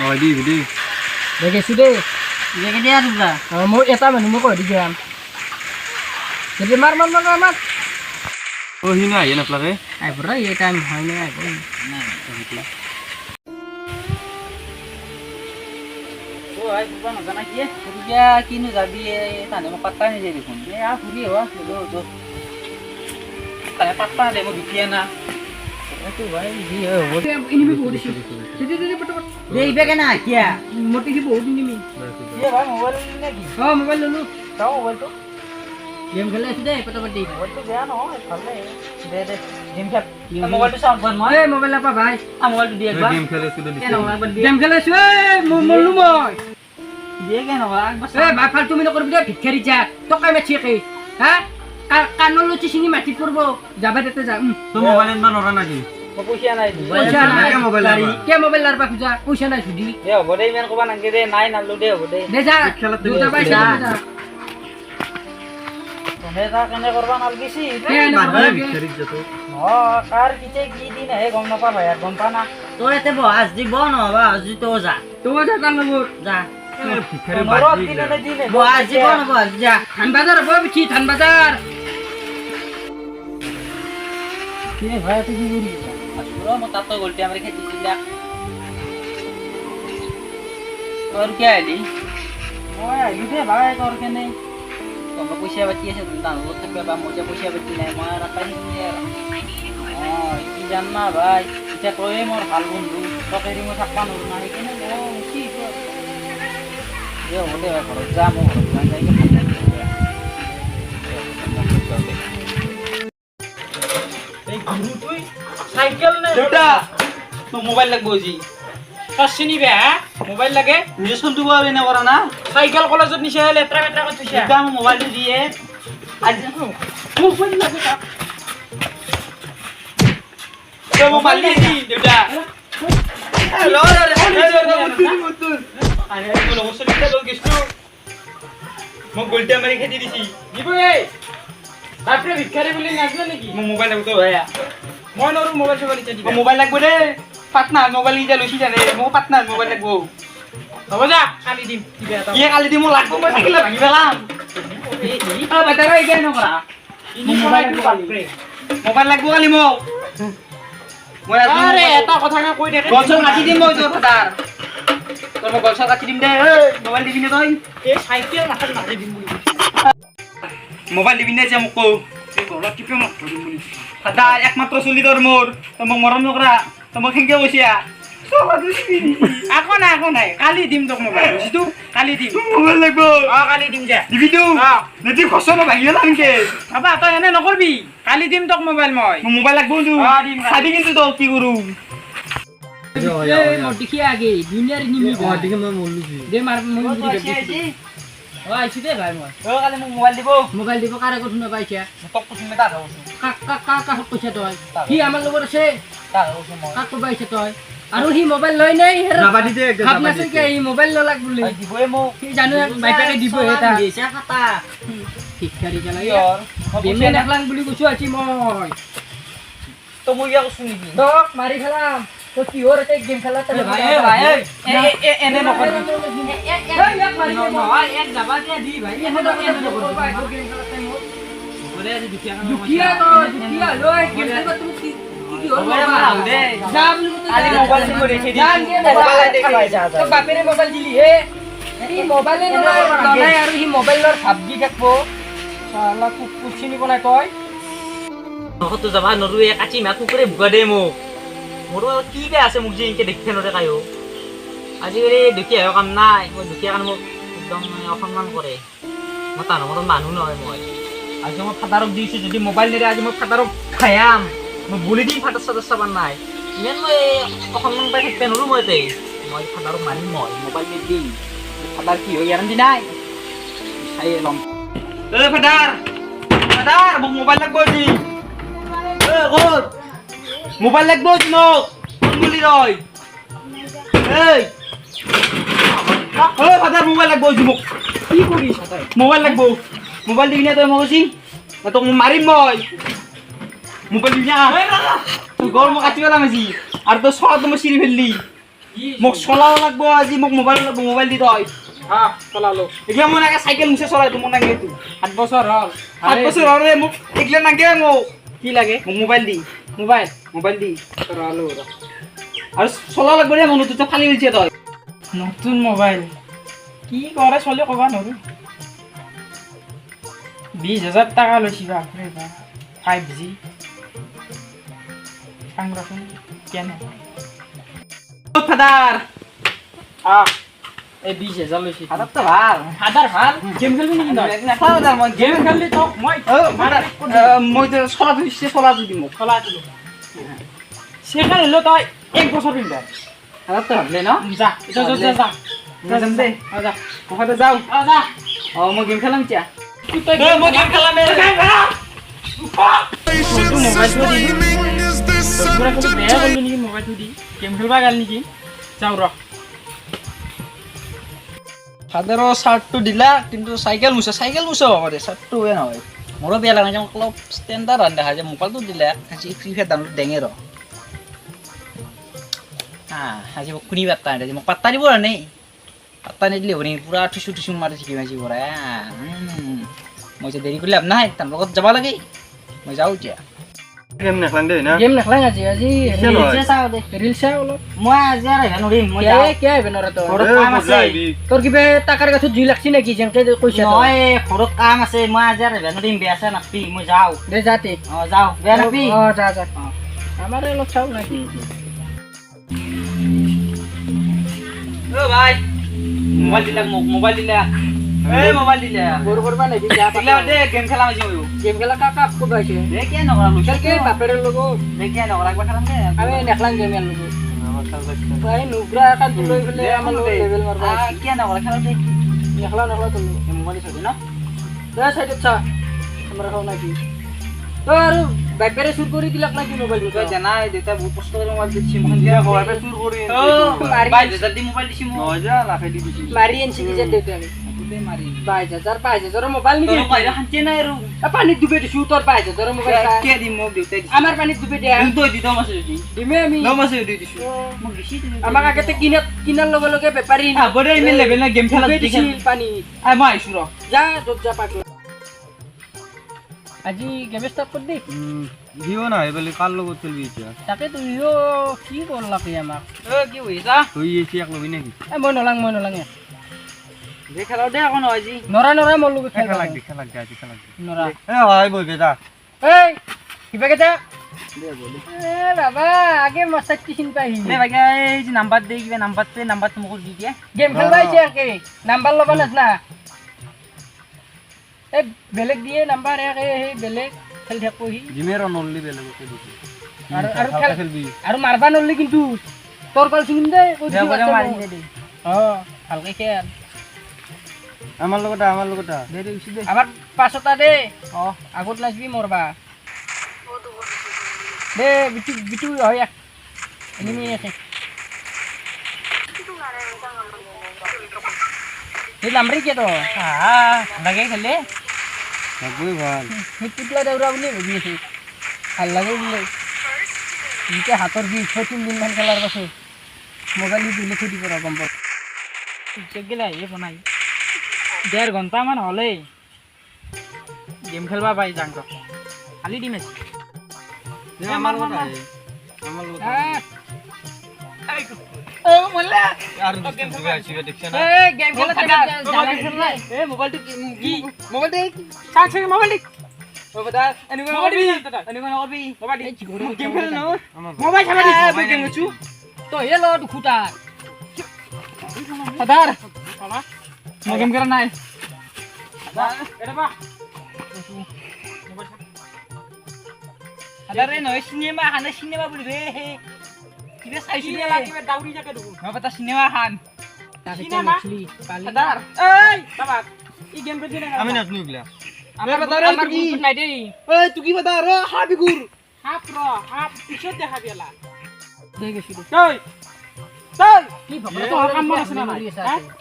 Rồi đi đi. Để cái sudah. Dia ke dia sudah. Mau eta mana mau kau di jam. Jadi mar. Oh ini aja nak lagi. Ai berai ya time hai ni ai. Oh, ai bukan nak nak dia. Dia kini jadi tanda mau patah ni jadi pun. Dia puri wah, do. Tanda patah dia mau bikin na. Itu भाई dia. Ini भी बहुत isi. Jadi पटपट. Dia ibe kena क्या? मोटी सी बहुत ini mi. Dia भाई mobile lagi. हाँ mobile ले लो. Tahu mobile tu? गेम खेलने सुdah पटपट di. Mobile tu dia no, खेलने. दे. Game खेल. मोबाइल tu sound बंद Eh मोबाइल apa भाई? Mobile tu dia gua. Game खेले sudah di. Dia no band dia. Game खेलने सुdah mau lu mau. Dia kan orang bas. Eh भाई फालतू में नकर बिया भिखारी जा. तो काय में छिके. हाँ? कानून लो चिसिंगी माटी पड़बो. जाबे देते जा. तो मोबाइल इन बन orang lagi. Pupusya na itu. Pusya na. Ke mobile lari. Ke mobile lar pa kuja. Pusya na sudi. Dia bodai men ko ba nang gede nai na lude bodai. Desa. Duta ba sa. Heta kene korban algisi. Mana bicara jatuh. Oh, kar kiche ki din hai gom na pa bhai gom pa na. To ete bo az di bo no ba az to za. To ja kan lo. Ja. Bicara Noro baju. din na din. Bo az di bo no bo az ja. Than bazar bo bichi than bazar. Kine bhai tu ki guri. Asuro mo tato golte amre kheti dilla. और क्या है ली? ओए इधर भाई और क्या नहीं? तो मैं पूछे बच्ची से दूँगा वो तो क्या बात मुझे पूछे बच्ची नहीं मार रखा ही नहीं यार। ये जानना भाई इसे कोई मोर हाल बंदू तो कहीं मुझे थप्पा नहीं ना है कि नहीं वो उसी को ये होते हैं करो जाम हो जान जाएगा एक गुरु तो साइकिल ने Sudah. तो मोबाइल लग बोजी. Kasini be मोबाइल लगे मुझे सुन तू बारे ना वरना. साइकिल कॉलेज निशे लेत्रा मेत्रा को तुझे Sudah मोबाइल दिए. आज मोबाइल लगे का तो मोबाइल दी. Sudah. Hello. Betul. Ada itu loh sudah kita logis tu. Mau golte हमारी खेती दी थी. दीपू ए बापरे भिखारी बोली नाचना नेकी mau मोबाइल लग तो है यार. মই নৰু মোবাইল চবাইল ইচ্ছা দিবা मोबाइल लग बोले. Patna मोबाइल लीजा लुसी जाने. mau patna मोबाइल लग वो. হ'ব যা কালি দিম কিবা এটা Iya kali di mau lagu mau sakit lah bagi belam. আ বাটারা ইগে নকৰা ইনি মোবাইল বাপৰে Mobil lagu kali mau. আরে এটা কথা না কৈ থাকে Gosok kasih dim mau itu padar. Kalau mau gosok kasih dim deh. Mobil di sini toy. এই সাইকেল মাথাত মাৰি দিম বুলি Mobil di sini aja muko. এই গলা টিপে মাথা দিম বুলি Padar ekmatro suli tor mor. Tomo moram nokra. Tomo khengke bosia. আকৌ নাই কালি দিম তোক মোবাইল বুজিছো কালি দিম Mobil lagu. কালি দিম যা Di video. Nanti gosok mau bagi belam ke. বাবা তই এনে নকৰবি কালি দিম তোক মোবাইল মই Mobil lagu tu. dim. Tadi gitu tuh ki guru. এই মই দেখি আগে দুনিয়ার Nimi dikit mau mulu sih. দে মার মই Pupusya বুঝি aja. ও আইছি দে ভাই মই Oh kali mau mobile di bo. Mobile দিব কারে কথা না পাইছা Tok pusing meta tahu. কাক কৈছা তই সি আমার লগত আছে Tahu semua. কাক পাইছা তই আৰু সি মোবাইল লৈ নাই Zabadi deh, ভাব zabadi নাছে কি এই মোবাইল ললাক বুলি Di bo mo. সি জানো বাইপাকে দিব এটা Siya kata. শিক্ষারি জ্বালাই Yor. গেমে দেখলাম বুলি কৈছো আজি মই Tunggu ya aku sini. দক মারি খেলাম তো কি ওর একটা গেম খেলা তো Ene no kor. এক যাবা দিয়া দি ভাই এনে তো গেম দুখিয়া তো দুখিয়া লয় গেম খেলবা তুমি কি কি ওর যাম Ali mobile sih boleh jadi. তো বাপেরে মোবাইল দিলি হে এই মোবাইলে নলাই আৰু হি মোবাইলৰ ভাবজি থাকবো শালা কুচিনি বনাই কয় Aku tuh sama Noru ya kaci aku kure buka demo. Moro tiga ase mukji inke dekhe nore kayo. Aji kare dekhe ayo kam nai, mo dekhe kan mo ekdom অসন্মান কৰে. Mata nomor manu noy moi. Aji mo fatarok diise যদি mobile নেৰে আজি mo fatarok Khayyam. Mo buli din fatar saban nai. Imen mo অসন্মান পাই থাকবে নৰু মইতে. মই fatarok মানি মই মোবাইল নে দি. Fatar ki ho yaran dinai. Sai lom. Padar. Padar, mau mobil lagu sih. God. Mobil lag boss no. Muli roy. Hey. Padar mobil lag boss mo. কি কৰিছ তই Mobil lag boss. Mobil di sini tuh mau sih. Atau marin moy. Mobil di sini. Tuh gol mau kacau lah masih. Arto soal tuh masih di beli. মোক চলাব লাগব আজি মোক mobile লাগব mobile দি তই হা চলালো এতিয়া মই নাগে চাইকেল মুছে চলাই তো মই নাগে এইটো 7 বছৰ হ'ল 7 বছৰ হ'লে মোক এগলা নাগে মোক কি লাগে মোক মোবাইল দি মোবাইল দি চলালো আৰু চলাব লাগব ৰে মন তো ফালি গৈছে তই নতুন মোবাইল কি কৰে চলে কবা নৰো 20,000 টাকা লৈছি বাপৰে বাপ 5G সংৰক্ষণ কেনে ফাদার এই 20,000 লৈছি ফাদার তো ভাল ফাদার ভাল গেম খেলবি নেকি তই ফাদার মই গেম খেললি তো মই ফাদার মই তো চলা দি মোক চলা দিলো সেখানে হলো তই 1 বছর পিন্ধা ফাদার তো ভাবলে ন যা যা যা যা যাম দে যা কখাতে যাও যা মই গেম খেলাম এতিয়া তুই মই গেম খেলাম মোবাইলটো দি গেম খেলবা গেল নেকি যাও ৰ ফাদাৰৰ শাৰ্টটো দিলা কিন্তু সাইকেল মুছে হবে শাৰ্টটো এ নহয় মোৰো বেয়া লাগে যে অলপ ষ্টেণ্ডাৰ্ড আন দেখা যায় মোবাইলটো দিলা আজি ফ্ৰী ফায়াৰ ডাউনলোড দেঙে ৰ আজি মোক কুনি পাত্তা নিদিয়ে মোক পাত্তা দিব আৰু নেই পাত্তা নিদিলে হ'ব নেকি পুৰা ঠুচু মাৰি থাকিম আজি পৰা মই যে দেৰি কৰিলে লাভ নাই তাৰ লগত যাব লাগে মই যাওঁ এতিয়া গেম নেখলাং দেই না গেম নেখলাং আজি ৰিলছে চাও দে ৰিল চাও অলপ মই আজি আৰু আহিব নোৱাৰিম মই যাওঁ কিয় আহিব নৰা তই ঘৰত কাম আছে তোৰ কিবা টাকাৰ গাছত জুই লাগছি নেকি যেনকে কৈছা নহয় ঘৰত কাম আছে মই আজি আৰু আহিব নোৱাৰিম বেয়া চেয়া নাপাবি মই যাওঁ দে যাতে যাওঁ বেয়া নাপাবি যা আমাৰ অলপ চাও নাকি ও ভাই মোবাইল দিলা মোক মোবাইল দিলা এই মোবাইল দিলা বৰ কৰবা নেকি যা দিলা দে গেম খেলা মই যাওঁ গেম খেলা কাকা ক'ত আছে দে কিয় নকৰা মোক খেলকে বাপেৰ লগত দে কিয় নকৰা একবাৰ খেলাম দে আমি নেখলাং গেম ইয়াৰ লগত ভাই নুগ্ৰা কাট লৈ ফেলে আমাৰ লেভেল মাৰবা কিয় নকৰা খেলা দে নেখলা তোৰ মোবাইল চাই ন দে চাইডত চা আমাৰ খাও নাকি তো আৰু বাপেৰে চুৰ কৰি দিলাক নাকি মোবাইলটো তই জানাই দেউতা বহুত কষ্ট কৰি মোবাইল দিছি মোক দিয়া ঘৰতে চুৰ কৰি মাৰি 22,000 দি মোবাইল দিছি মোক নজা লাখে দি দিছি মাৰি আনছি কি যে দেউতাই মাৰি 22,000 মোবাইল নেকি তোৰ কইৰা শান্তি নাই আৰু পানীত ডুবে দিছো তোৰ 22,000 মোবাইল কে দিম মোক দেউতাই দিছি আমাৰ পানীত ডুবে দে তই দি দম আছে যদি দিমে আমি দম আছে দি দিছো মোক দিছি আমাক আগতে কিনাৰ লগে লগে বেপাৰী বড় ইমেল লেভেল না গেম খেলা দিছিল পানী মই আইছো ৰ যা তোৰ যা পাক আজি গেম ষ্টাৰ্ট কৰি দে দিও না এবেলে কাৰ লগত চলবি এতিয়া তাকে তুইও কি কৰলাকি আমাক কি হইছা তুই এসি এক লবি নাকি মই নলাং দে খেলা দে এখন আজি নৰা মোৰ লগত খেলা খেলা আজি নৰা এ হয় বইবে যা এই কিবা কেটা এ বাবা আগে মস্তাকি চিন পাই নে ভাই এই যে নাম্বার দে কিবা নাম্বার তো মোক দি দিয়া গেম খেলবা আইছে আকে নাম্বার লবা না এই বেলেগ দিয়ে নাম্বার একে এই বেলেগ খেল থাকবো হি জিমের নললি বেলেগকে দিছি আৰু খেল খেলবি আৰু মারবা নললি কিন্তু তোর কল চিন দে কই দিছি মারি দে ভালকে খেল আমার লগত দে দে উছি দে আবার 5টা দে আগত লাগবি মরবা দে বিটু হয় এনিমি আছে এই নাম্বারে কি তো লাগে খেলে লাগবই ভাল মিটুটলা দেউরা বলি বুঝি আছে ভাল লাগে বলে ইতে হাতৰ বি 3 দিন মান খেলাৰ পাছে মোবাইল দিলে থৈ দিব গম পাও চেক গেলা এ বনাই 1.5 ঘন্টা মান হলে গেম খেলবা পাই যাং তো খালি দিম আছে আমার লগত ও মোল্লা আর গেম খেলা আছে দেখছ না এ গেম খেলা জানা খেলা এ মোবাইলটো কি মোবাইল দে সাথে মোবাইল দে ও বদা এনিমে মোবাইল গেম খেলা না মোবাইল খেলা দে গেম গছু তো এ লো দুখুটা ফাদার ফালা মই গেম খেলা নাই এটা বা আরে নয় সিনেমা বলি রে কিবা চাইছি সিনেমা কিবা দাউৰি যাকে দেখো পতা সিনেমা খান সিনেমা ফাদার এই বাবা ই গেম খেলি না আমি নাচনু গলা আমার বাদার আমার গ্রুপ নাই দেই এই তুই কি বাদার হাবি গুর হাপ পিছত দেখা দিলা দেখে শুধু এই কি ভকরা তো কাম মারছ না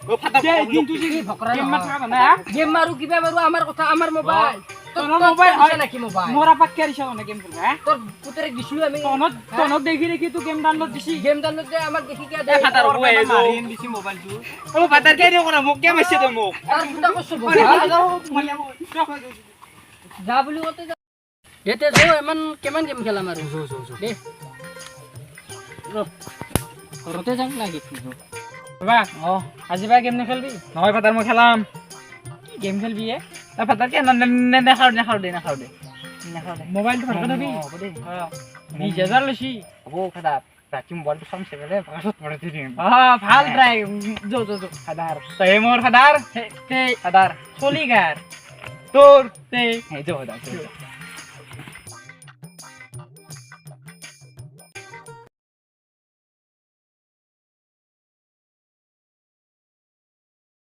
ও ফাটা দে দিন তুই কি ভকরা গেম মার থাকা না গেম মারু কিবা মারু আমার কথা আমার মোবাইল তোর মোবাইল হয় নাকি মোবাইল মোরা পাক্কে আরিছ মানে গেম খেলবা হ্যাঁ তোর পুতরে দিছিলো আমি তনক দেখি দেখি তুই গেম ডাউনলোড দিছি গেম ডাউনলোড দে আমাক দেখি কে দে ফাটাৰ বয়ে মাৰিন দিছি মোবাইলটো ও ফাটাৰ কে দিও কৰা মোক কে মাৰছে তো মোক তার পুতা কষ্ট যা বলি ওতে যা এতে যাও এমন কেমন গেম খেলাম আর দে ঘৰতে যাম লাগি বাবা আজি বা গেম নেখেলবি নহয় ফাটাৰ মই খেলাম কি গেম খেলবি এ ফাটাৰ কে নেখাও দে মোবাইলটো ভালকৈ থবি হ'ব দে 20,000 লৈছি হ'ব ফাটাৰ ৰাতি মোবাইলটো চাম চেগলে পাছত পৰে দিম ভাল ট্ৰাই যো ফাটাৰ তই মোৰ ফাটাৰ তে ফাটাৰ চলিগাৰ তোৰ তে সেইটো হয়